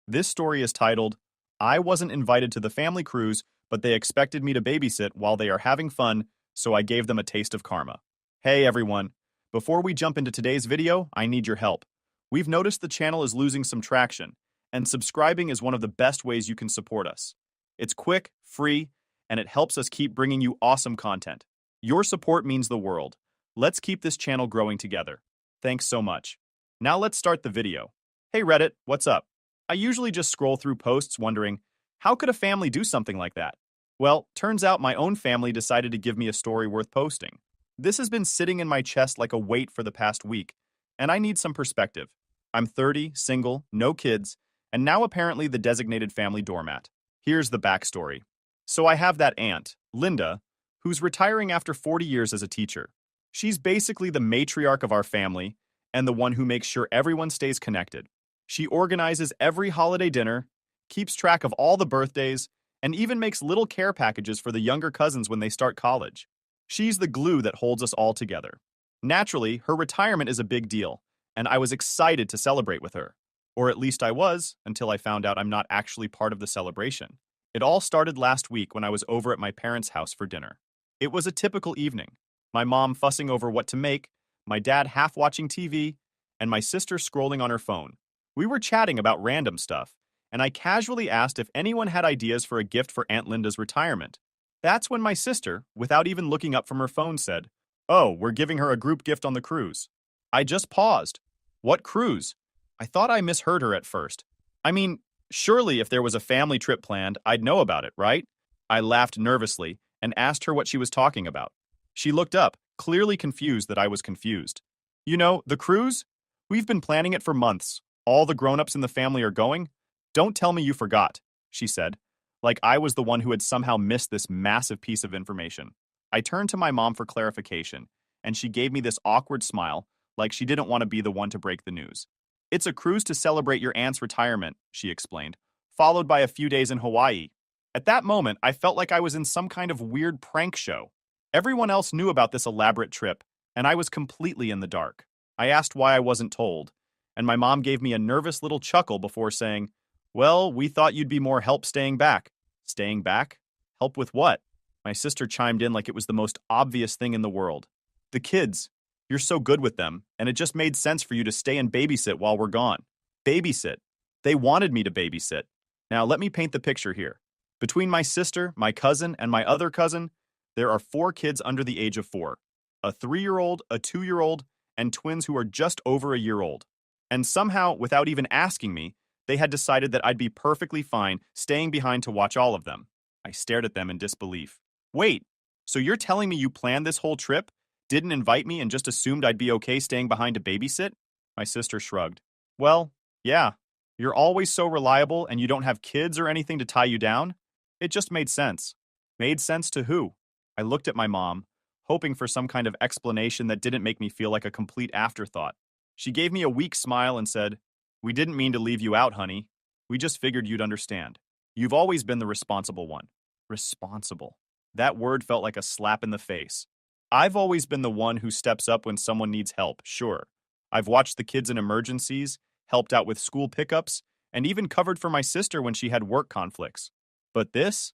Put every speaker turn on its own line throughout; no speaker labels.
This story is titled, I Wasn't Invited to the Family Cruise, but they expected me to babysit while they are having fun, so I gave them a taste of karma. Hey everyone, before we jump into today's video, I need your help. We've noticed the channel is losing some traction, and subscribing is one of the best ways you can support us. It's quick, free, and it helps us keep bringing you awesome content. Your support means the world. Let's keep this channel growing together. Thanks so much. Now let's start the video. Hey Reddit, what's up? I usually just scroll through posts wondering, how could a family do something like that? Well, turns out my own family decided to give me a story worth posting. This has been sitting in my chest like a weight for the past week, and I need some perspective. I'm 30, single, no kids, and now apparently the designated family doormat. Here's the backstory. So I have that aunt, Linda, who's retiring after 40 years as a teacher. She's basically the matriarch of our family and the one who makes sure everyone stays connected. She organizes every holiday dinner, keeps track of all the birthdays, and even makes little care packages for the younger cousins when they start college. She's the glue that holds us all together. Naturally, her retirement is a big deal, and I was excited to celebrate with her. Or at least I was, until I found out I'm not actually part of the celebration. It all started last week when I was over at my parents' house for dinner. It was a typical evening. My mom fussing over what to make, my dad half watching TV, and my sister scrolling on her phone. We were chatting about random stuff, and I casually asked if anyone had ideas for a gift for Aunt Linda's retirement. That's when my sister, without even looking up from her phone, said, "Oh, we're giving her a group gift on the cruise." I just paused. What cruise? I thought I misheard her at first. I mean, surely if there was a family trip planned, I'd know about it, right? I laughed nervously and asked her what she was talking about. She looked up, clearly confused that I was confused. You know, the cruise? We've been planning it for months. All the grown-ups in the family are going? Don't tell me you forgot, she said, like I was the one who had somehow missed this massive piece of information. I turned to my mom for clarification, and she gave me this awkward smile, like she didn't want to be the one to break the news. It's a cruise to celebrate your aunt's retirement, she explained, followed by a few days in Hawaii. At that moment, I felt like I was in some kind of weird prank show. Everyone else knew about this elaborate trip, and I was completely in the dark. I asked why I wasn't told, and my mom gave me a nervous little chuckle before saying, "Well, we thought you'd be more help staying back." Staying back? Help with what? My sister chimed in like it was the most obvious thing in the world. The kids. You're so good with them, and it just made sense for you to stay and babysit while we're gone. Babysit. They wanted me to babysit. Now, let me paint the picture here. Between my sister, my cousin, and my other cousin, there are 4 kids under the age of 4. A 3-year-old, a 2-year-old, and twins who are just over a year old. And somehow, without even asking me, they had decided that I'd be perfectly fine staying behind to watch all of them. I stared at them in disbelief. Wait, so you're telling me you planned this whole trip, didn't invite me, and just assumed I'd be okay staying behind to babysit? My sister shrugged. Well, yeah, you're always so reliable and you don't have kids or anything to tie you down. It just made sense. Made sense to who? I looked at my mom, hoping for some kind of explanation that didn't make me feel like a complete afterthought. She gave me a weak smile and said, "We didn't mean to leave you out, honey. We just figured you'd understand. You've always been the responsible one." Responsible. That word felt like a slap in the face. I've always been the one who steps up when someone needs help, sure. I've watched the kids in emergencies, helped out with school pickups, and even covered for my sister when she had work conflicts. But this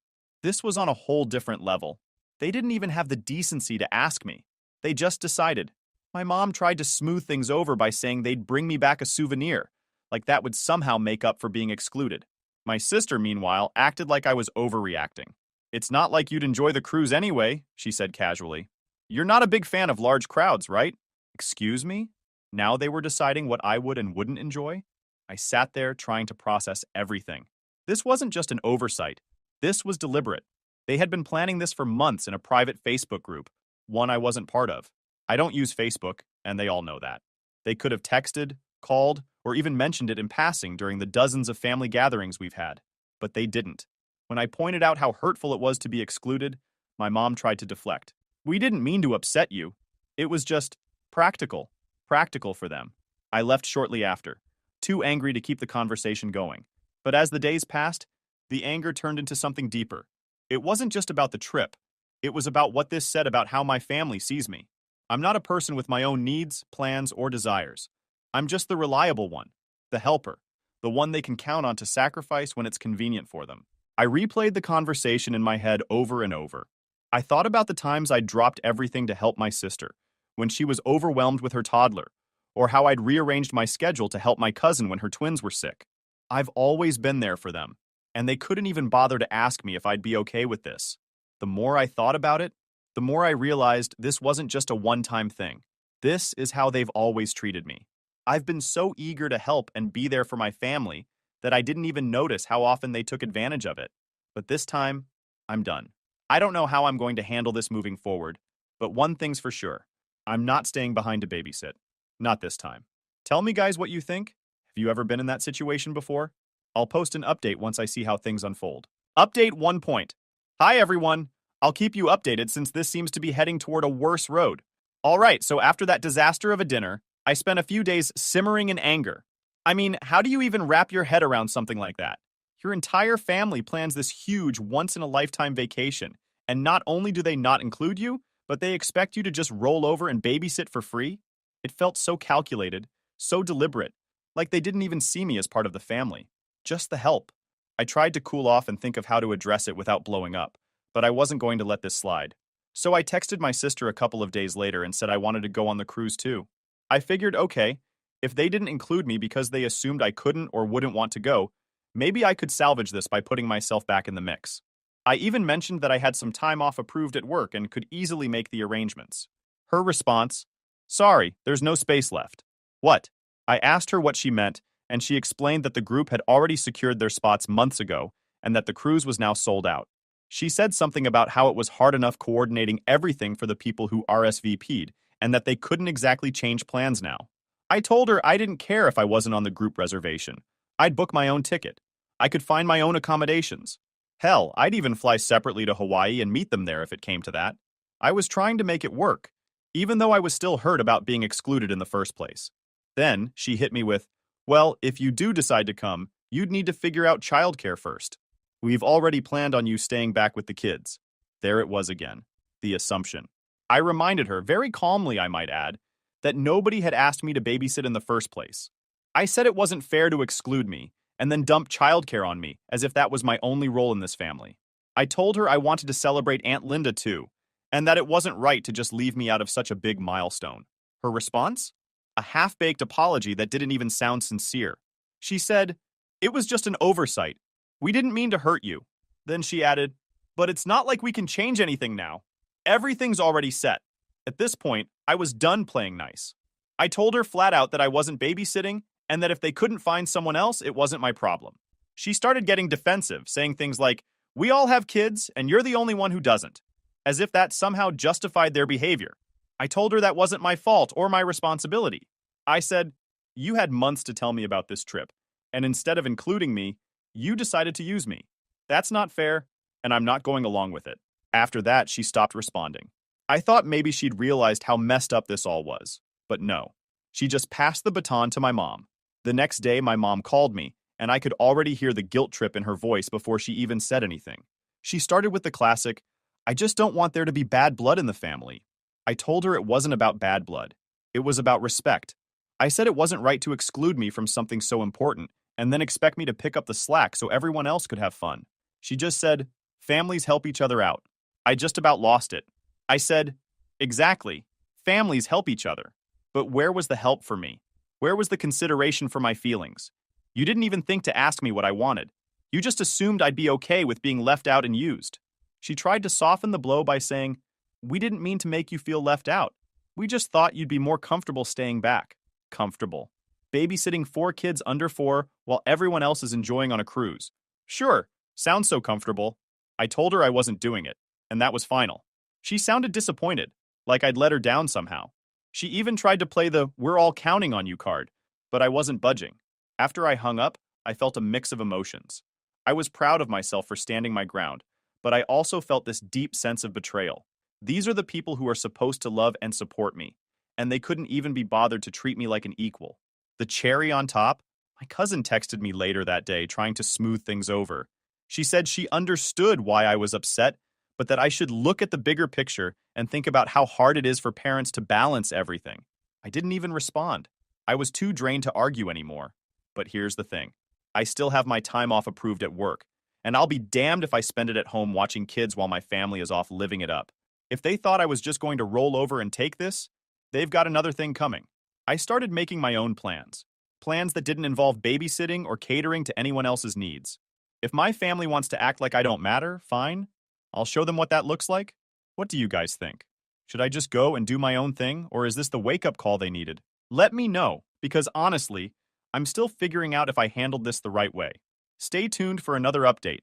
was on a whole different level. They didn't even have the decency to ask me. They just decided. My mom tried to smooth things over by saying they'd bring me back a souvenir, like that would somehow make up for being excluded. My sister, meanwhile, acted like I was overreacting. "It's not like you'd enjoy the cruise anyway," she said casually. "You're not a big fan of large crowds, right?" Excuse me? Now they were deciding what I would and wouldn't enjoy? I sat there trying to process everything. This wasn't just an oversight. This was deliberate. They had been planning this for months in a private Facebook group, one I wasn't part of. I don't use Facebook, and they all know that. They could have texted, called, or even mentioned it in passing during the dozens of family gatherings we've had. But they didn't. When I pointed out how hurtful it was to be excluded, my mom tried to deflect. "We didn't mean to upset you. It was just practical. Practical for them." I left shortly after, too angry to keep the conversation going. But as the days passed, the anger turned into something deeper. It wasn't just about the trip. It was about what this said about how my family sees me. I'm not a person with my own needs, plans, or desires. I'm just the reliable one, the helper, the the one they can count on to sacrifice when it's convenient for them. I replayed the conversation in my head over and over. I thought about the times I'd dropped everything to help my sister, when she was overwhelmed with her toddler, or how I'd rearranged my schedule to help my cousin when her twins were sick. I've always been there for them, and they couldn't even bother to ask me if I'd be okay with this. The more I thought about it, the more I realized this wasn't just a one-time thing. This is how they've always treated me. I've been so eager to help and be there for my family that I didn't even notice how often they took advantage of it. But this time, I'm done. I don't know how I'm going to handle this moving forward, but one thing's for sure. I'm not staying behind to babysit. Not this time. Tell me, guys, what you think. Have you ever been in that situation before? I'll post an update once I see how things unfold. Update 1 point. Hi, everyone. I'll keep you updated since this seems to be heading toward a worse road. All right, so after that disaster of a dinner, I spent a few days simmering in anger. I mean, how do you even wrap your head around something like that? Your entire family plans this huge, once-in-a-lifetime vacation, and not only do they not include you, but they expect you to just roll over and babysit for free? It felt so calculated, so deliberate, like they didn't even see me as part of the family. Just the help. I tried to cool off and think of how to address it without blowing up, but I wasn't going to let this slide. So I texted my sister a couple of days later and said I wanted to go on the cruise too. I figured, okay, if they didn't include me because they assumed I couldn't or wouldn't want to go, maybe I could salvage this by putting myself back in the mix. I even mentioned that I had some time off approved at work and could easily make the arrangements. Her response, "Sorry, there's no space left." What? I asked her what she meant, and she explained that the group had already secured their spots months ago and that the cruise was now sold out. She said something about how it was hard enough coordinating everything for the people who RSVP'd and that they couldn't exactly change plans now. I told her I didn't care if I wasn't on the group reservation. I'd book my own ticket. I could find my own accommodations. Hell, I'd even fly separately to Hawaii and meet them there if it came to that. I was trying to make it work, even though I was still hurt about being excluded in the first place. Then she hit me with, "Well, if you do decide to come, you'd need to figure out childcare first. We've already planned on you staying back with the kids." There it was again, the assumption. I reminded her, very calmly I might add, that nobody had asked me to babysit in the first place. I said it wasn't fair to exclude me, and then dump childcare on me, as if that was my only role in this family. I told her I wanted to celebrate Aunt Linda too, and that it wasn't right to just leave me out of such a big milestone. Her response? A half-baked apology that didn't even sound sincere. She said, "It was just an oversight. We didn't mean to hurt you." Then she added, "But it's not like we can change anything now. Everything's already set." At this point, I was done playing nice. I told her flat out that I wasn't babysitting and that if they couldn't find someone else, it wasn't my problem. She started getting defensive, saying things like, "We all have kids, and you're the only one who doesn't," as if that somehow justified their behavior. I told her that wasn't my fault or my responsibility. I said, "You had months to tell me about this trip, and instead of including me, you decided to use me. That's not fair, and I'm not going along with it." After that, she stopped responding. I thought maybe she'd realized how messed up this all was, but no. She just passed the baton to my mom. The next day, my mom called me, and I could already hear the guilt trip in her voice before she even said anything. She started with the classic, "I just don't want there to be bad blood in the family." I told her it wasn't about bad blood. It was about respect. I said it wasn't right to exclude me from something so important, and then expect me to pick up the slack so everyone else could have fun. She just said, "Families help each other out." I just about lost it. I said, "Exactly. Families help each other. But where was the help for me? Where was the consideration for my feelings? You didn't even think to ask me what I wanted. You just assumed I'd be okay with being left out and used." She tried to soften the blow by saying, "We didn't mean to make you feel left out. We just thought you'd be more comfortable staying back." Comfortable. Babysitting 4 kids under 4 while everyone else is enjoying on a cruise. Sure, sounds so comfortable. I told her I wasn't doing it, and that was final. She sounded disappointed, like I'd let her down somehow. She even tried to play the "we're all counting on you" card, but I wasn't budging. After I hung up, I felt a mix of emotions. I was proud of myself for standing my ground, but I also felt this deep sense of betrayal. These are the people who are supposed to love and support me, and they couldn't even be bothered to treat me like an equal. The cherry on top? My cousin texted me later that day trying to smooth things over. She said she understood why I was upset, but that I should look at the bigger picture and think about how hard it is for parents to balance everything. I didn't even respond. I was too drained to argue anymore. But here's the thing. I still have my time off approved at work, and I'll be damned if I spend it at home watching kids while my family is off living it up. If they thought I was just going to roll over and take this, they've got another thing coming. I started making my own plans. Plans that didn't involve babysitting or catering to anyone else's needs. If my family wants to act like I don't matter, fine. I'll show them what that looks like. What do you guys think? Should I just go and do my own thing, or is this the wake-up call they needed? Let me know, because honestly, I'm still figuring out if I handled this the right way. Stay tuned for another update.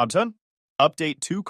Update? Update 2 :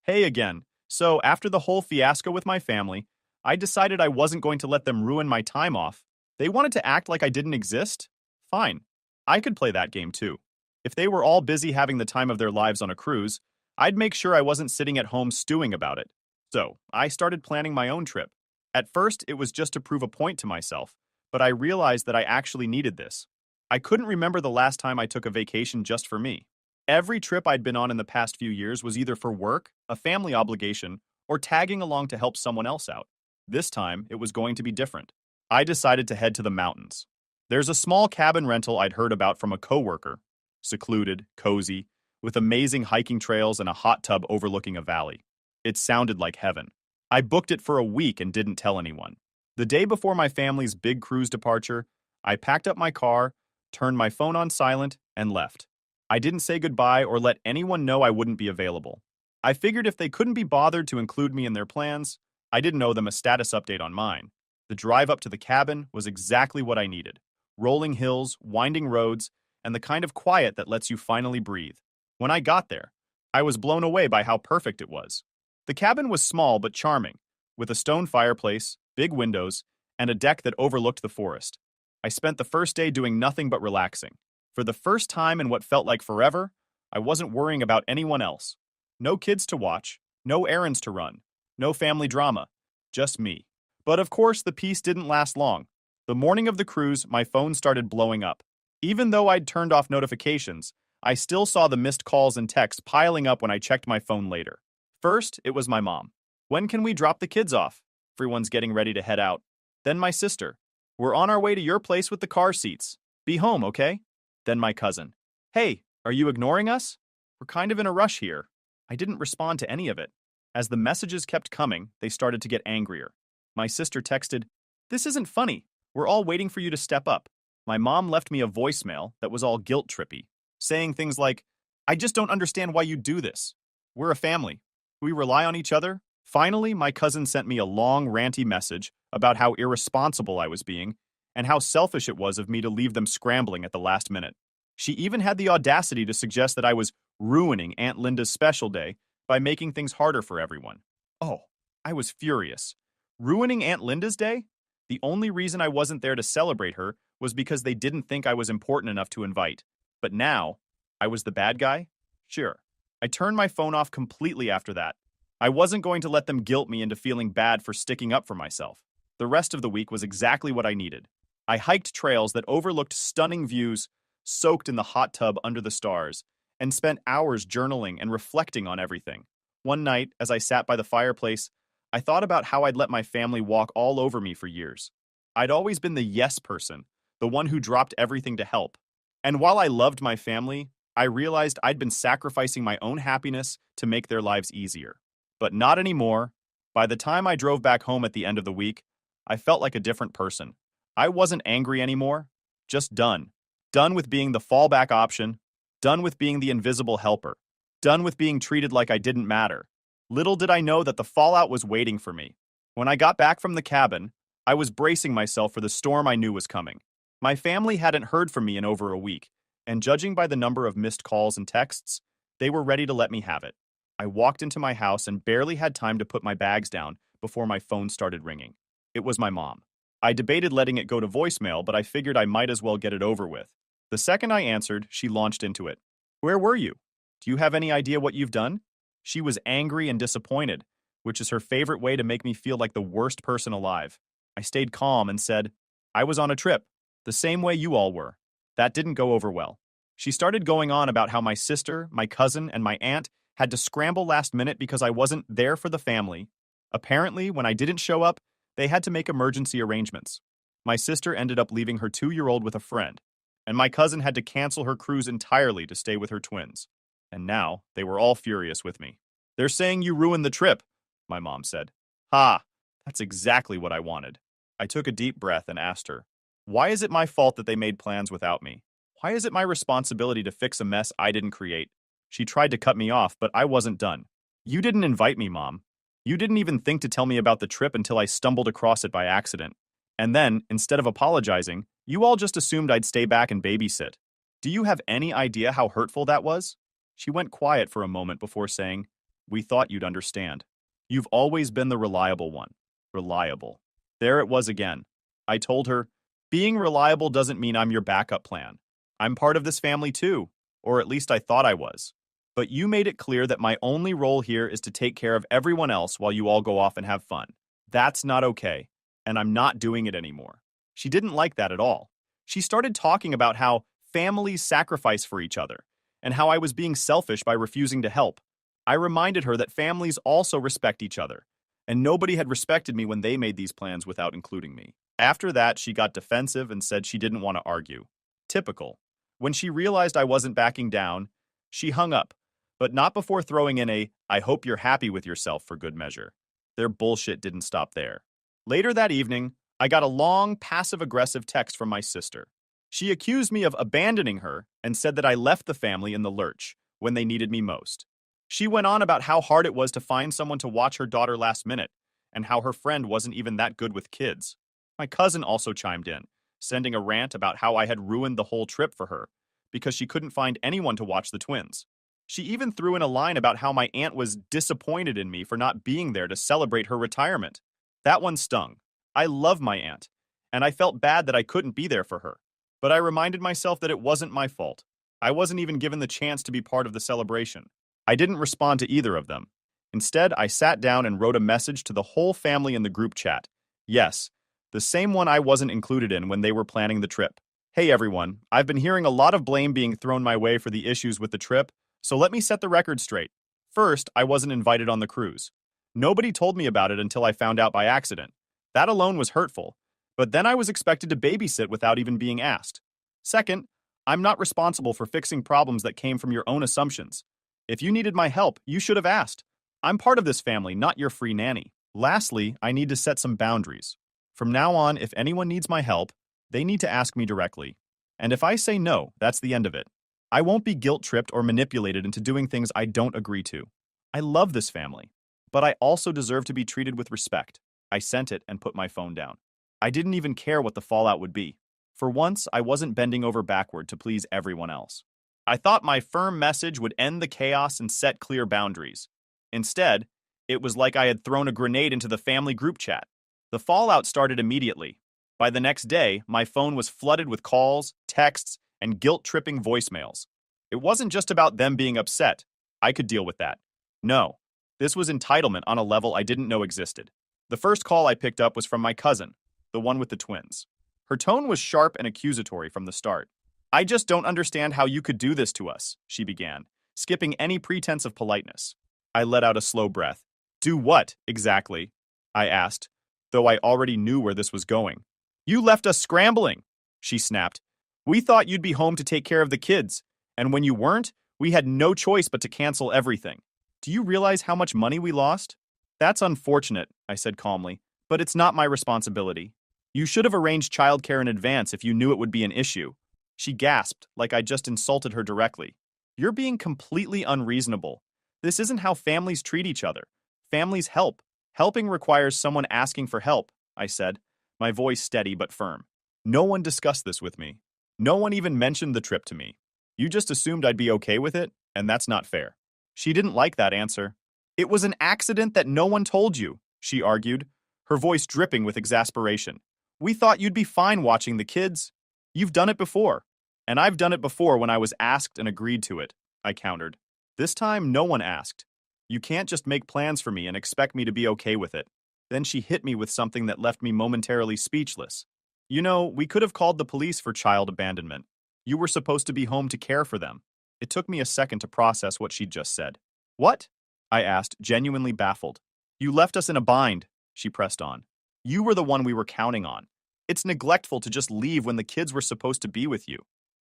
Hey again. So, after the whole fiasco with my family, I decided I wasn't going to let them ruin my time off. They wanted to act like I didn't exist? Fine. I could play that game too. If they were all busy having the time of their lives on a cruise, I'd make sure I wasn't sitting at home stewing about it. So, I started planning my own trip. At first, it was just to prove a point to myself, but I realized that I actually needed this. I couldn't remember the last time I took a vacation just for me. Every trip I'd been on in the past few years was either for work, a family obligation, or tagging along to help someone else out. This time, it was going to be different. I decided to head to the mountains. There's a small cabin rental I'd heard about from a coworker. Secluded, cozy, with amazing hiking trails and a hot tub overlooking a valley. It sounded like heaven. I booked it for a week and didn't tell anyone. The day before my family's big cruise departure, I packed up my car, turned my phone on silent, and left. I didn't say goodbye or let anyone know I wouldn't be available. I figured if they couldn't be bothered to include me in their plans, I didn't owe them a status update on mine. The drive up to the cabin was exactly what I needed. Rolling hills, winding roads, and the kind of quiet that lets you finally breathe. When I got there, I was blown away by how perfect it was. The cabin was small but charming, with a stone fireplace, big windows, and a deck that overlooked the forest. I spent the first day doing nothing but relaxing. For the first time in what felt like forever, I wasn't worrying about anyone else. No kids to watch, no errands to run, no family drama, just me. But of course, the peace didn't last long. The morning of the cruise, my phone started blowing up. Even though I'd turned off notifications, I still saw the missed calls and texts piling up when I checked my phone later. First, it was my mom. When can we drop the kids off? Everyone's getting ready to head out. Then my sister. We're on our way to your place with the car seats. Be home, okay? Then my cousin. Hey, are you ignoring us? We're kind of in a rush here. I didn't respond to any of it. As the messages kept coming, they started to get angrier. My sister texted, "This isn't funny. We're all waiting for you to step up." My mom left me a voicemail that was all guilt-trippy, saying things like, "I just don't understand why you do this. We're a family. We rely on each other." Finally, my cousin sent me a long, ranty message about how irresponsible I was being and how selfish it was of me to leave them scrambling at the last minute. She even had the audacity to suggest that I was ruining Aunt Linda's special day by making things harder for everyone. Oh, I was furious. Ruining Aunt Linda's day? The only reason I wasn't there to celebrate her was because they didn't think I was important enough to invite. But now, I was the bad guy? Sure. I turned my phone off completely after that. I wasn't going to let them guilt me into feeling bad for sticking up for myself. The rest of the week was exactly what I needed. I hiked trails that overlooked stunning views, soaked in the hot tub under the stars, and spent hours journaling and reflecting on everything. One night, as I sat by the fireplace, I thought about how I'd let my family walk all over me for years. I'd always been the yes person, the one who dropped everything to help. And while I loved my family, I realized I'd been sacrificing my own happiness to make their lives easier. But not anymore. By the time I drove back home at the end of the week, I felt like a different person. I wasn't angry anymore, just done. Done with being the fallback option, done with being the invisible helper, done with being treated like I didn't matter. Little did I know that the fallout was waiting for me. When I got back from the cabin, I was bracing myself for the storm I knew was coming. My family hadn't heard from me in over a week, and judging by the number of missed calls and texts, they were ready to let me have it. I walked into my house and barely had time to put my bags down before my phone started ringing. It was my mom. I debated letting it go to voicemail, but I figured I might as well get it over with. The second I answered, she launched into it. "Where were you? Do you have any idea what you've done?" She was angry and disappointed, which is her favorite way to make me feel like the worst person alive. I stayed calm and said, "I was on a trip, the same way you all were." That didn't go over well. She started going on about how my sister, my cousin, and my aunt had to scramble last minute because I wasn't there for the family. Apparently, when I didn't show up, they had to make emergency arrangements. My sister ended up leaving her 2-year-old with a friend. and my cousin had to cancel her cruise entirely to stay with her twins. And now they were all furious with me. They're saying you ruined the trip, my mom said. Ha, that's exactly what I wanted. I took a deep breath and asked her, why is it my fault that they made plans without me? Why is it my responsibility to fix a mess I didn't create? She tried to cut me off, but I wasn't done. You didn't invite me, Mom. You didn't even think to tell me about the trip until I stumbled across it by accident. And then, instead of apologizing, you all just assumed I'd stay back and babysit. Do you have any idea how hurtful that was? She went quiet for a moment before saying, we thought you'd understand. You've always been the reliable one. Reliable. There it was again. I told her, being reliable doesn't mean I'm your backup plan. I'm part of this family too, or at least I thought I was. But you made it clear that my only role here is to take care of everyone else while you all go off and have fun. That's not okay, and I'm not doing it anymore. She didn't like that at all. She started talking about how families sacrifice for each other, and how I was being selfish by refusing to help. I reminded her that families also respect each other, and nobody had respected me when they made these plans without including me. After that, she got defensive and said she didn't want to argue. Typical. When she realized I wasn't backing down, she hung up, but not before throwing in a, I hope you're happy with yourself for good measure. Their bullshit didn't stop there. Later that evening, I got a long, passive-aggressive text from my sister. She accused me of abandoning her and said that I left the family in the lurch when they needed me most. She went on about how hard it was to find someone to watch her daughter last minute, and how her friend wasn't even that good with kids. My cousin also chimed in, sending a rant about how I had ruined the whole trip for her, because she couldn't find anyone to watch the twins. She even threw in a line about how my aunt was disappointed in me for not being there to celebrate her retirement. That one stung. I love my aunt, and I felt bad that I couldn't be there for her. But I reminded myself that it wasn't my fault. I wasn't even given the chance to be part of the celebration. I didn't respond to either of them. Instead, I sat down and wrote a message to the whole family in the group chat. Yes, the same one I wasn't included in when they were planning the trip. Hey everyone, I've been hearing a lot of blame being thrown my way for the issues with the trip, so let me set the record straight. First, I wasn't invited on the cruise. Nobody told me about it until I found out by accident. That alone was hurtful, but then I was expected to babysit without even being asked. Second, I'm not responsible for fixing problems that came from your own assumptions. If you needed my help, you should have asked. I'm part of this family, not your free nanny. Lastly, I need to set some boundaries. From now on, if anyone needs my help, they need to ask me directly. And if I say no, that's the end of it. I won't be guilt-tripped or manipulated into doing things I don't agree to. I love this family, but I also deserve to be treated with respect. I sent it and put my phone down. I didn't even care what the fallout would be. For once, I wasn't bending over backward to please everyone else. I thought my firm message would end the chaos and set clear boundaries. Instead, it was like I had thrown a grenade into the family group chat. The fallout started immediately. By the next day, my phone was flooded with calls, texts, and guilt-tripping voicemails. It wasn't just about them being upset. I could deal with that. No, this was entitlement on a level I didn't know existed. The first call I picked up was from my cousin, the one with the twins. Her tone was sharp and accusatory from the start. I just don't understand how you could do this to us, she began, skipping any pretense of politeness. I let out a slow breath. Do what, exactly? I asked, though I already knew where this was going. You left us scrambling, she snapped. We thought you'd be home to take care of the kids, and when you weren't, we had no choice but to cancel everything. Do you realize how much money we lost? That's unfortunate, I said calmly, but it's not my responsibility. You should have arranged childcare in advance if you knew it would be an issue. She gasped, like I just insulted her directly. You're being completely unreasonable. This isn't how families treat each other. Families help. Helping requires someone asking for help, I said, my voice steady but firm. No one discussed this with me. No one even mentioned the trip to me. You just assumed I'd be okay with it, and that's not fair. She didn't like that answer. It was an accident that no one told you, she argued, her voice dripping with exasperation. We thought you'd be fine watching the kids. You've done it before. And I've done it before when I was asked and agreed to it, I countered. This time, no one asked. You can't just make plans for me and expect me to be okay with it. Then she hit me with something that left me momentarily speechless. You know, we could have called the police for child abandonment. You were supposed to be home to care for them. It took me a second to process what she'd just said. What? I asked, genuinely baffled. You left us in a bind, she pressed on. You were the one we were counting on. It's neglectful to just leave when the kids were supposed to be with you.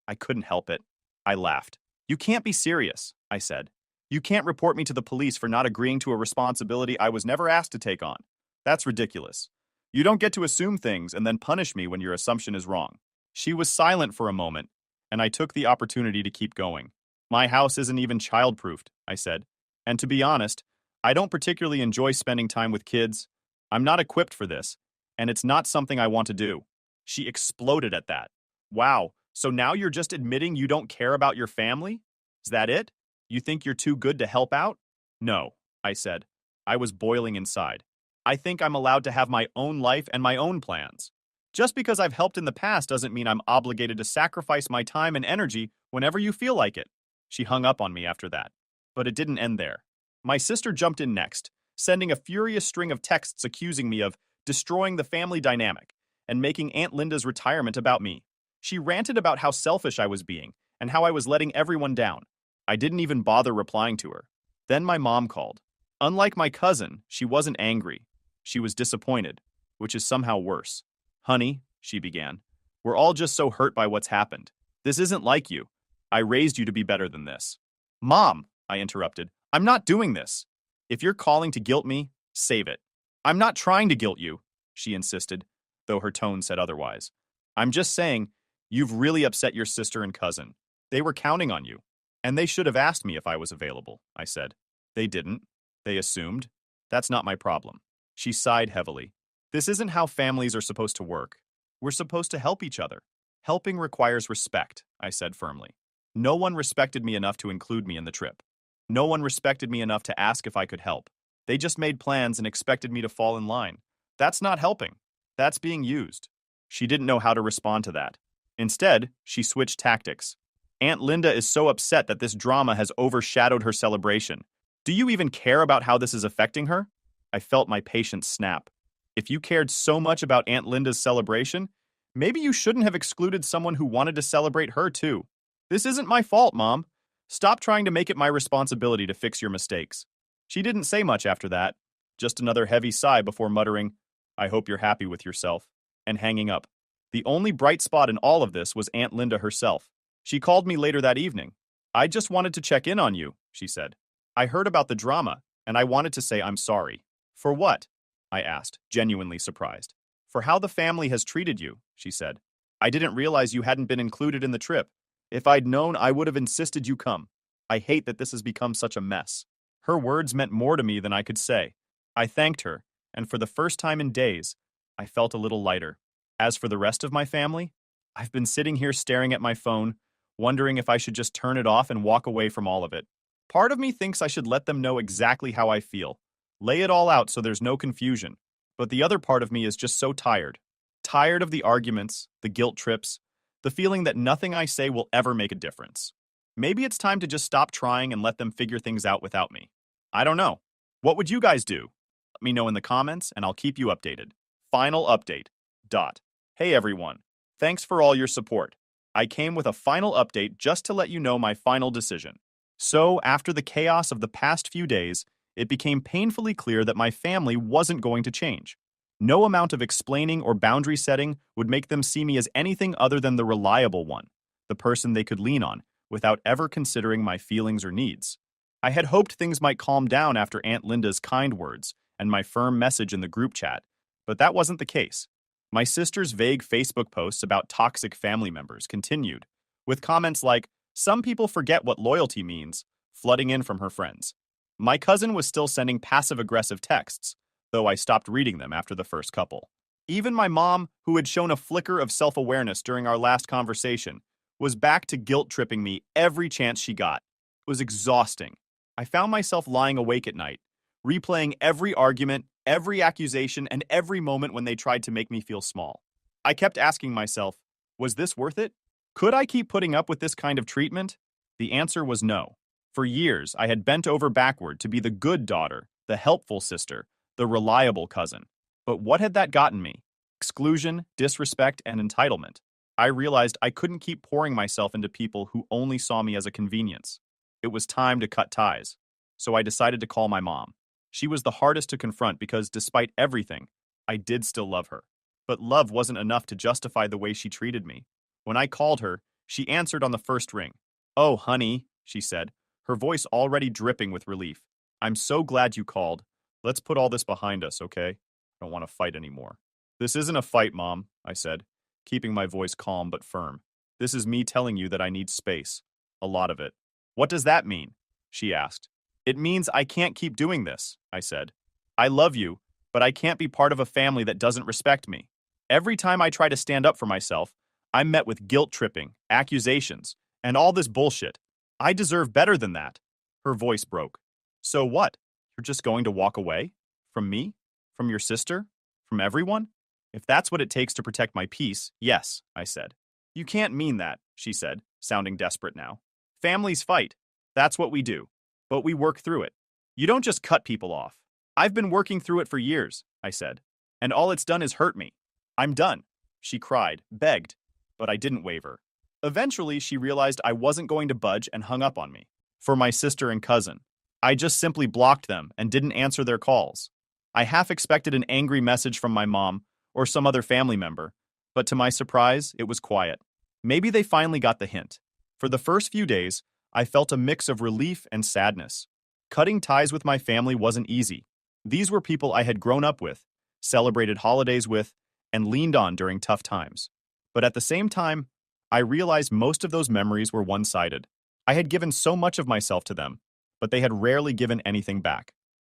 I couldn't help it. I laughed. You can't be serious, I said. You can't report me to the police for not agreeing to a responsibility I was never asked to take on. That's ridiculous. You don't get to assume things and then punish me when your assumption is wrong. She was silent for a moment, and I took the opportunity to keep going. My house isn't even child-proofed, I said. And to be honest, I don't particularly enjoy spending time with kids. I'm not equipped for this, and it's not something I want to do. She exploded at that. Wow, so now you're just admitting you don't care about your family? Is that it? You think you're too good to help out? No, I said. I was boiling inside. I think I'm allowed to have my own life and my own plans. Just because I've helped in the past doesn't mean I'm obligated to sacrifice my time and energy whenever you feel like it. She hung up on me after that. But it didn't end there. My sister jumped in next, sending a furious string of texts accusing me of destroying the family dynamic and making Aunt Linda's retirement about me. She ranted about how selfish I was being and how I was letting everyone down. I didn't even bother replying to her. Then my mom called. Unlike my cousin, she wasn't angry. She was disappointed, which is somehow worse. Honey, she began, we're all just so hurt by what's happened. This isn't like you. I raised you to be better than this. Mom, I interrupted, I'm not doing this. If you're calling to guilt me, save it. I'm not trying to guilt you, she insisted, though her tone said otherwise. I'm just saying, you've really upset your sister and cousin. They were counting on you. And they should have asked me if I was available, I said. They didn't. They assumed. That's not my problem. She sighed heavily. This isn't how families are supposed to work. We're supposed to help each other. Helping requires respect, I said firmly. No one respected me enough to include me in the trip. No one respected me enough to ask if I could help. They just made plans and expected me to fall in line. That's not helping. That's being used. She didn't know how to respond to that. Instead, she switched tactics. Aunt Linda is so upset that this drama has overshadowed her celebration. Do you even care about how this is affecting her? I felt my patience snap. If you cared so much about Aunt Linda's celebration, maybe you shouldn't have excluded someone who wanted to celebrate her too. This isn't my fault, Mom. Stop trying to make it my responsibility to fix your mistakes. She didn't say much after that, just another heavy sigh before muttering, I hope you're happy with yourself, and hanging up. The only bright spot in all of this was Aunt Linda herself. She called me later that evening. I just wanted to check in on you, she said. I heard about the drama, and I wanted to say I'm sorry. For what? I asked, genuinely surprised. For how the family has treated you, she said. I didn't realize you hadn't been included in the trip. If I'd known, I would have insisted you come. I hate that this has become such a mess. Her words meant more to me than I could say. I thanked her, and for the first time in days, I felt a little lighter. As for the rest of my family, I've been sitting here staring at my phone, wondering if I should just turn it off and walk away from all of it. Part of me thinks I should let them know exactly how I feel. Lay it all out so there's no confusion. But the other part of me is just so tired. Tired of the arguments, the guilt trips, the feeling that nothing I say will ever make a difference. Maybe it's time to just stop trying and let them figure things out without me. I don't know. What would you guys do? Let me know in the comments and I'll keep you updated. Final update. Hey everyone. Thanks for all your support. I came with a final update just to let you know my final decision. So, after the chaos of the past few days, it became painfully clear that my family wasn't going to change. No amount of explaining or boundary setting would make them see me as anything other than the reliable one, the person they could lean on, without ever considering my feelings or needs. I had hoped things might calm down after Aunt Linda's kind words and my firm message in the group chat, but that wasn't the case. My sister's vague Facebook posts about toxic family members continued, with comments like, "Some people forget what loyalty means," flooding in from her friends. My cousin was still sending passive-aggressive texts, though I stopped reading them after the first couple. Even my mom, who had shown a flicker of self-awareness during our last conversation, was back to guilt-tripping me every chance she got. It was exhausting. I found myself lying awake at night, replaying every argument, every accusation, and every moment when they tried to make me feel small. I kept asking myself, was this worth it? Could I keep putting up with this kind of treatment? The answer was no. For years, I had bent over backward to be the good daughter, the helpful sister, the reliable cousin. But what had that gotten me? Exclusion, disrespect, and entitlement. I realized I couldn't keep pouring myself into people who only saw me as a convenience. It was time to cut ties. So I decided to call my mom. She was the hardest to confront because, despite everything, I did still love her. But love wasn't enough to justify the way she treated me. When I called her, She answered on the first ring. "Oh, honey," she said, her voice already dripping with relief. "I'm so glad you called. Let's put all this behind us, okay? I don't want to fight anymore." "This isn't a fight, Mom," I said, keeping my voice calm but firm. "This is me telling you that I need space. A lot of it." "What does that mean?" she asked. "It means I can't keep doing this," I said. "I love you, but I can't be part of a family that doesn't respect me. Every time I try to stand up for myself, I'm met with guilt tripping, accusations, and all this bullshit. I deserve better than that." Her voice broke. "So what? You're just going to walk away? From me? From your sister? From everyone?" "If that's what it takes to protect my peace, yes," I said. "You can't mean that," she said, sounding desperate now. "Families fight. That's what we do. But we work through it. You don't just cut people off." "I've been working through it for years," I said, "and all it's done is hurt me. I'm done." She cried, begged, but I didn't waver. Eventually, she realized I wasn't going to budge and hung up on me. For my sister and cousin, I just simply blocked them and didn't answer their calls. I half expected an angry message from my mom or some other family member, but to my surprise, it was quiet. Maybe they finally got the hint. For the first few days, I felt a mix of relief and sadness. Cutting ties with my family wasn't easy. These were people I had grown up with, celebrated holidays with, and leaned on during tough times. But at the same time, I realized most of those memories were one-sided. I had given so much of myself to them, but they had rarely given anything back.